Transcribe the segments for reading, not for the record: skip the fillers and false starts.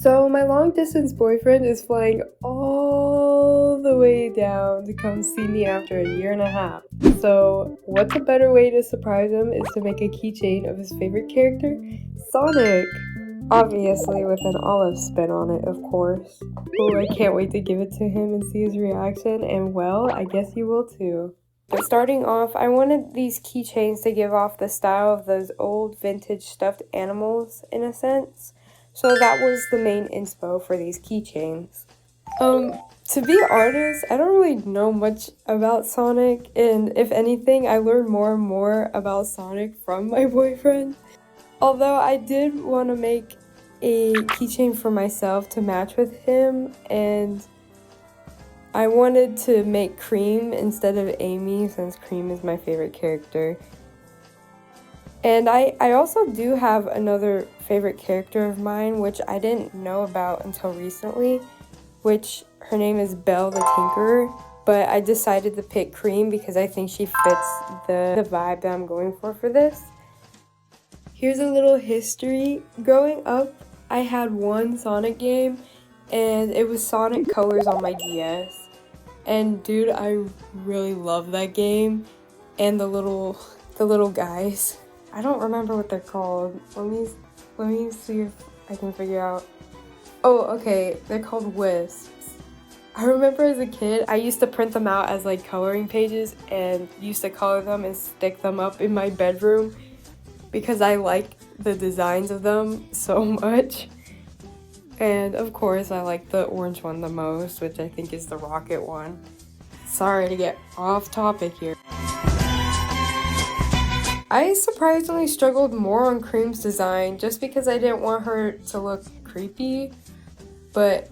So my long distance boyfriend is flying all the way down to come see me after 1.5 years. So what's a better way to surprise him is to make a keychain of his favorite character, Sonic. Obviously with an olive spin on it, of course. Oh, I can't wait to give it to him and see his reaction, and well, I guess you will too. But starting off, I wanted these keychains to give off the style of those old vintage stuffed animals in a sense. So that was the main inspo for these keychains. To be honest, I don't really know much about Sonic, and if anything, I learned more and more about Sonic from my boyfriend. Although I did want to make a keychain for myself to match with him, and I wanted to make Cream instead of Amy since Cream is my favorite character. And I also do have another favorite character of mine, which I didn't know about until recently, which her name is Belle the Tinkerer, but I decided to pick Cream because I think she fits the vibe that I'm going for this. Here's a little history. Growing up, I had one Sonic game, and it was Sonic Colors on my DS. And dude, I really love that game. And the little guys. I don't remember what they're called. Let me see if I can figure out. Oh, okay, they're called wisps. I remember as a kid, I used to print them out as like coloring pages and used to color them and stick them up in my bedroom because I like the designs of them so much. And of course, I like the orange one the most, which I think is the rocket one. Sorry to get off topic here. I surprisingly struggled more on Cream's design just because I didn't want her to look creepy, but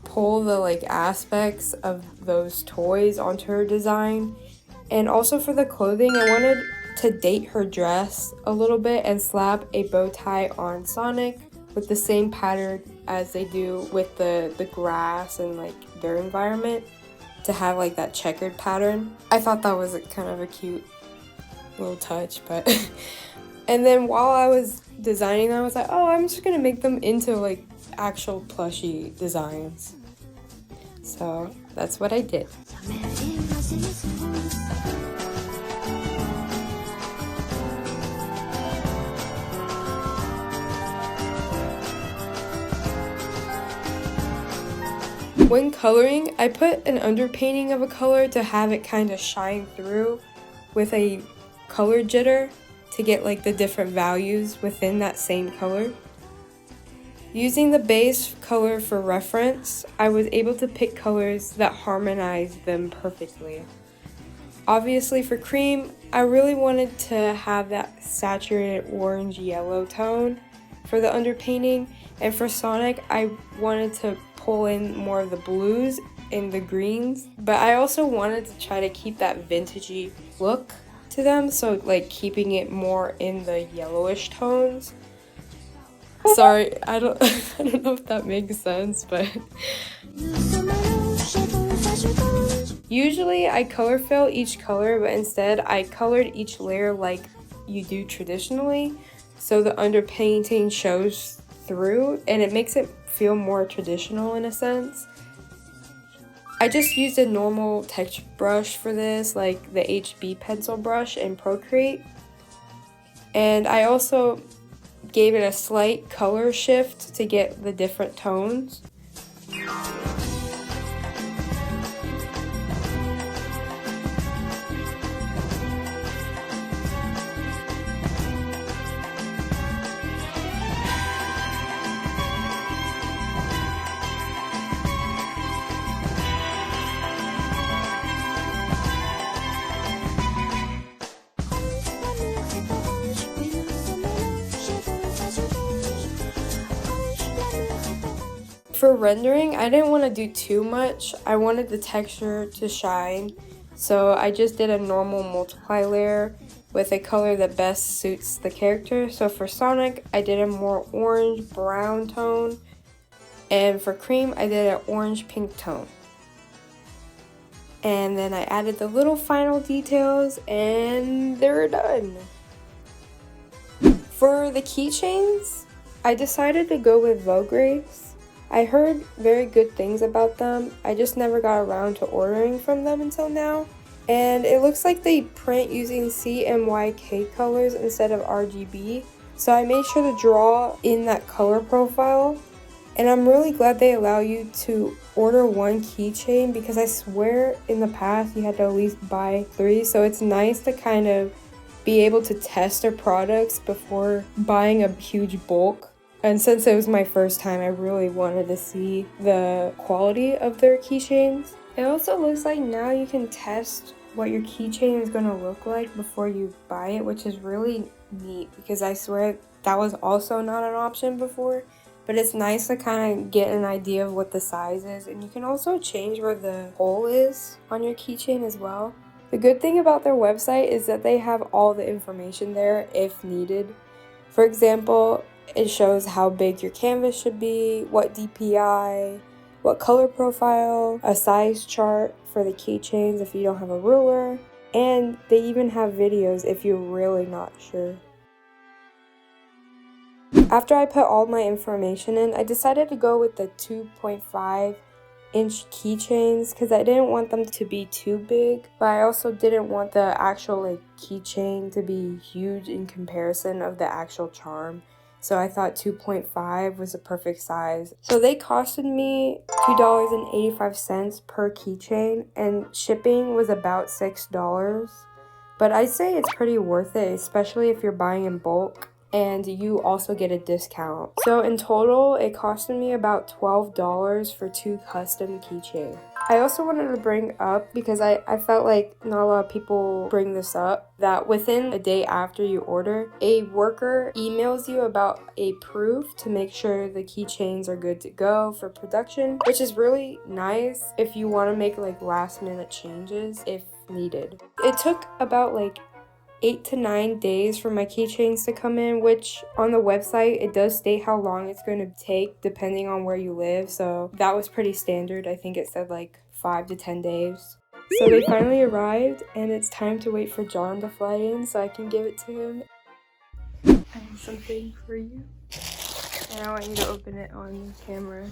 pull the like aspects of those toys onto her design. And also for the clothing, I wanted to date her dress a little bit and slap a bow tie on Sonic with the same pattern as they do with the grass and like their environment, to have like that checkered pattern. I thought that was kind of a cute little touch, but and then while I was designing them, I was like, oh, I'm just gonna make them into like actual plushy designs. So that's what I did. When coloring, I put an underpainting of a color to have it kind of shine through with a color jitter to get like the different values within that same color. Using the base color for reference, I was able to pick colors that harmonized them perfectly. Obviously for Cream, I really wanted to have that saturated orange-yellow tone for the underpainting, and for Sonic, I wanted to pull in more of the blues and the greens, but I also wanted to try to keep that vintagey look to them, so like keeping it more in the yellowish tones. Sorry, I don't know if that makes sense, but usually I color fill each color, but instead I colored each layer like you do traditionally, so the underpainting shows through and it makes it feel more traditional in a sense. I just used a normal texture brush for this, like the HB pencil brush in Procreate. And I also gave it a slight color shift to get the different tones. For rendering, I didn't want to do too much. I wanted the texture to shine, so I just did a normal multiply layer with a color that best suits the character. So for Sonic, I did a more orange-brown tone, and for Cream, I did an orange-pink tone. And then I added the little final details, and they're done. For the keychains, I decided to go with Vograce. I heard very good things about them. I just never got around to ordering from them until now. And it looks like they print using CMYK colors instead of RGB. So I made sure to draw in that color profile. And I'm really glad they allow you to order one keychain, because I swear in the past you had to at least buy 3. So it's nice to kind of be able to test their products before buying a huge bulk. And since it was my first time, I really wanted to see the quality of their keychains. It also looks like now you can test what your keychain is going to look like before you buy it, which is really neat, because I swear that was also not an option before. But it's nice to kind of get an idea of what the size is, and you can also change where the hole is on your keychain as well. The good thing about their website is that they have all the information there if needed. For example, it shows how big your canvas should be, what DPI, what color profile, a size chart for the keychains if you don't have a ruler, and they even have videos if you're really not sure. After I put all my information in, I decided to go with the 2.5-inch keychains because I didn't want them to be too big, but I also didn't want the actual keychain to be huge in comparison of the actual charm. So I thought 2.5 was a perfect size. So they costed me $2.85 per keychain, and shipping was about $6. But I'd say it's pretty worth it, especially if you're buying in bulk. And you also get a discount. So in total, it costed me about $12 for 2 custom keychains. I also wanted to bring up, because I felt like not a lot of people bring this up, that within a day after you order, a worker emails you about a proof to make sure the keychains are good to go for production, which is really nice if you want to make last minute changes if needed. It took about 8 to 9 days for my keychains to come in, which on the website it does state how long it's going to take depending on where you live, so that was pretty standard. I think it said 5 to 10 days. So they finally arrived, and it's time to wait for John to fly in so I can give it to him. I have something for you, and I want you to open it on camera.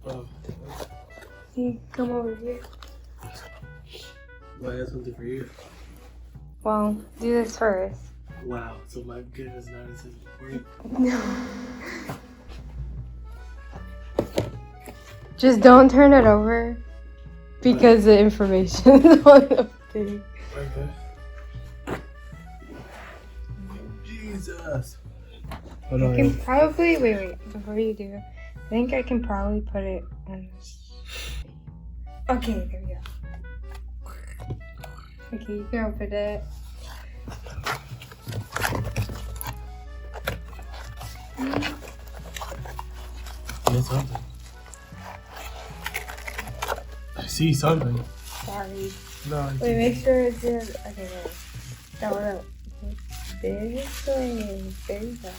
Oh. You come over here. Well, I have something for you. Well, do this first. Wow, so my gift is not as important. No. Just don't turn it over because the information is on the thing. Okay. Jesus. Hold on. I can probably wait before you do. I think I can probably put it on this. Okay, there we go. Okay, you can open it. There's something. I see something. Sorry. No. Wait, make sure it's in. Okay, wait. That one up. This way. There you go.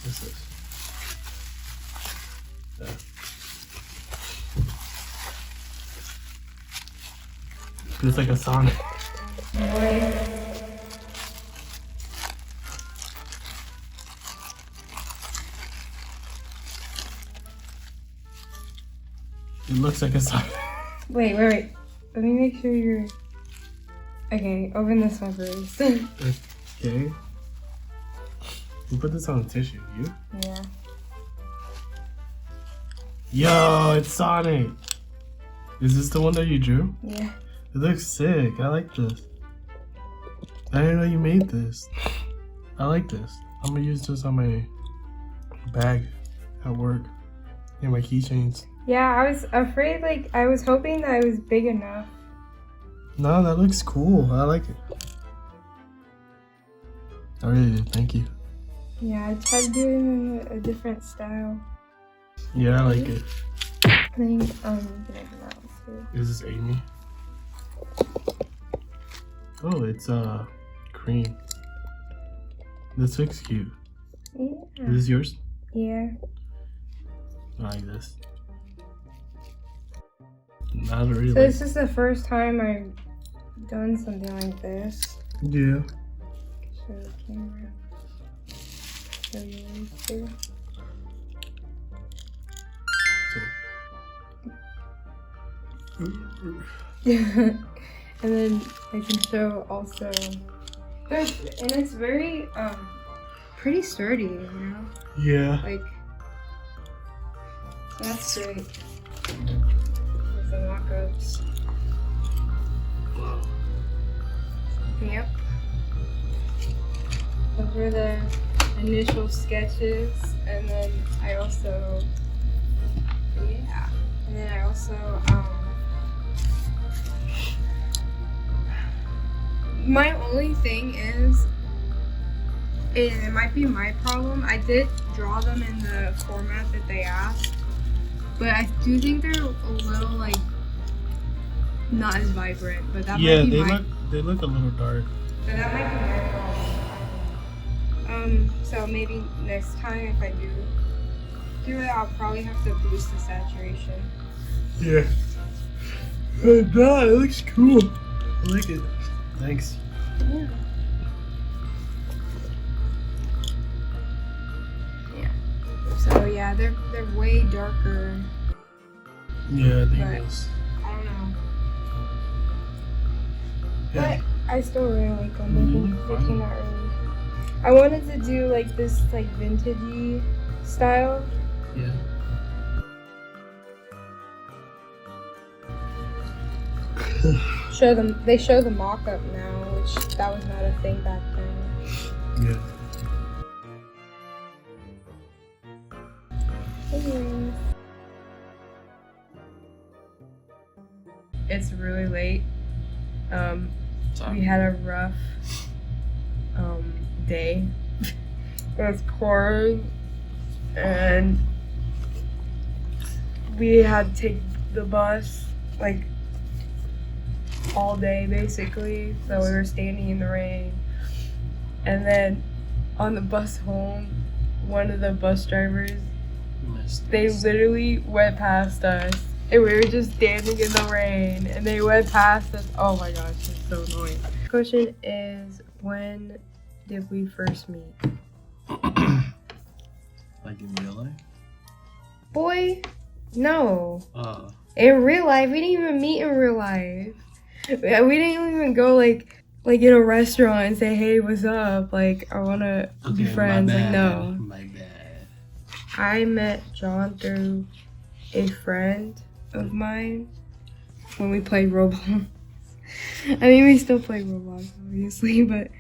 What's this? It's like a Sonic. Wait. It looks like a Sonic. Wait. Let me make sure you're... Okay, open this one first. Okay. Who put this on tissue? You? Yeah. Yo, it's Sonic. Is this the one that you drew? Yeah. It looks sick. I like this. I didn't know you made this. I like this. I'm gonna use this on my bag at work and my keychains. Yeah, I was afraid, I was hoping that it was big enough. No, that looks cool. I like it. I really did. Thank you. Yeah, I tried doing a different style. Yeah, I like it. I think I'm gonna come out too. Is this Amy? Oh, it's cream. This looks cute. Yeah. Is this yours? Yeah. I like this. Not really. So this is the first time I've done something like this. Yeah. Show the camera. Show yours too. And then I can show also. And it's very pretty sturdy, you know. Yeah. Like that's great. With the mock-ups. Wow. Yep. Those were the initial sketches, and then I also, my only thing is, and it might be my problem, I did draw them in the format that they asked, but I do think they're a little, like, not as vibrant, but that might be they look a little dark. But that might be my problem. So maybe next time if I do it, I'll probably have to boost the saturation. Yeah. No, it looks cool. I like it. Thanks. Yeah. Yeah. So yeah, they're way darker. Yeah, I think it is. I don't know. Yeah. But I still really like them. They came out early. I wanted to do like this like vintagey style. Yeah. They show the mock-up now, which that was not a thing back then. Yeah. Anyways. It's really late. We had a rough day. It was pouring, and we had to take the bus like all day basically. So we were standing in the rain, and then on the bus home, one of the bus drivers, they literally went past us. And we were just standing in the rain, and they went past us. Oh my gosh, it's so annoying. The question is, when did we first meet? Like in real life? Boy, no. Oh. In real life, we didn't even meet in real life. We didn't even go like in a restaurant and say, hey, what's up? Like, I wanna be friends. Like, no. My bad. I met John through a friend of mine when we played Roblox. I mean, we still play Roblox, obviously, but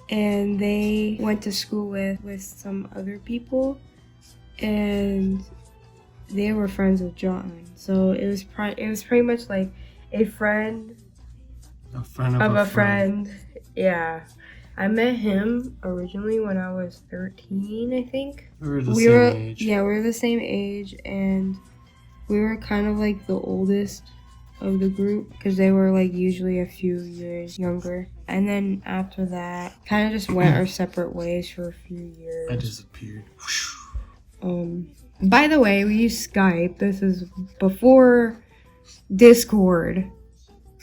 and they went to school with some other people, and they were friends with John. So it was pretty much like a friend of a friend. Yeah. I met him originally when I was 13, I think. We were the same age. Yeah, we were the same age, and we were kind of like the oldest of the group because they were like usually a few years younger. And then after that, kind of just went our separate ways for a few years. I disappeared. By the way, we use Skype. This is before Discord.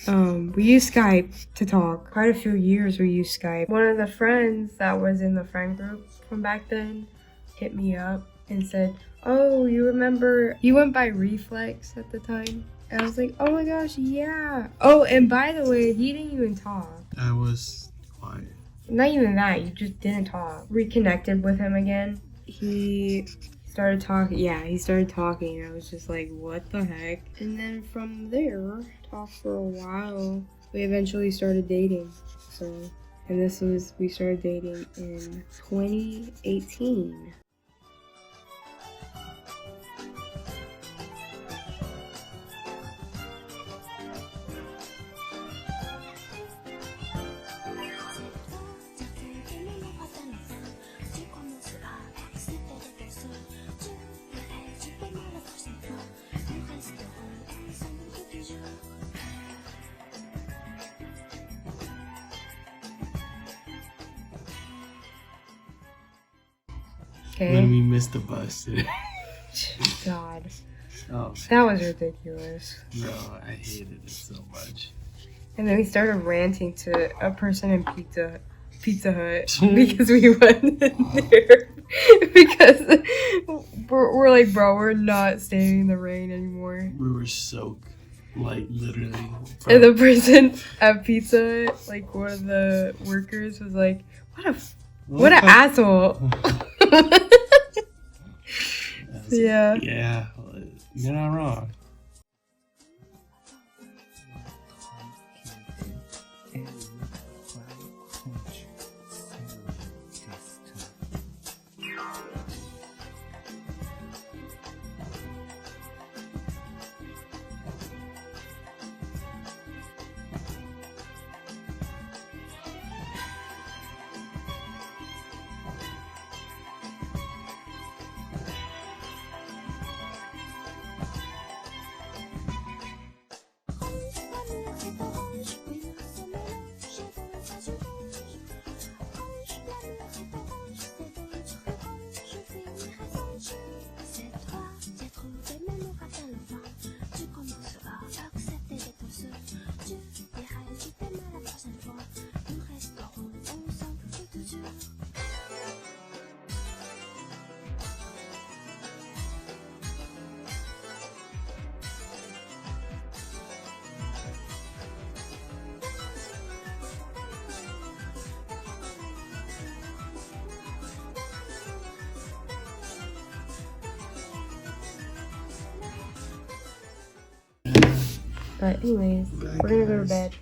We used Skype to talk. Quite a few years we used Skype. One of the friends that was in the friend group from back then hit me up and said, oh, you remember, you went by Reflex at the time? And I was like, oh my gosh, yeah. Oh, and by the way, he didn't even talk. I was quiet. Not even that, you just didn't talk. Reconnected with him again. He started talking. Yeah, he started talking. And I was just like, what the heck? And then from there, talked for a while. We eventually started dating. So, and we started dating in 2018. Okay. When we missed the bus today. God. Oh, that was ridiculous. Bro, I hated it so much. And then we started ranting to a person in Pizza Hut because we went in there because we're like, bro, we're not staying in the rain anymore. We were soaked, like literally. And the person at pizza, like one of the workers, was like, "What an asshole." Yeah. Yeah, you're not wrong. But anyways, we're gonna go to bed.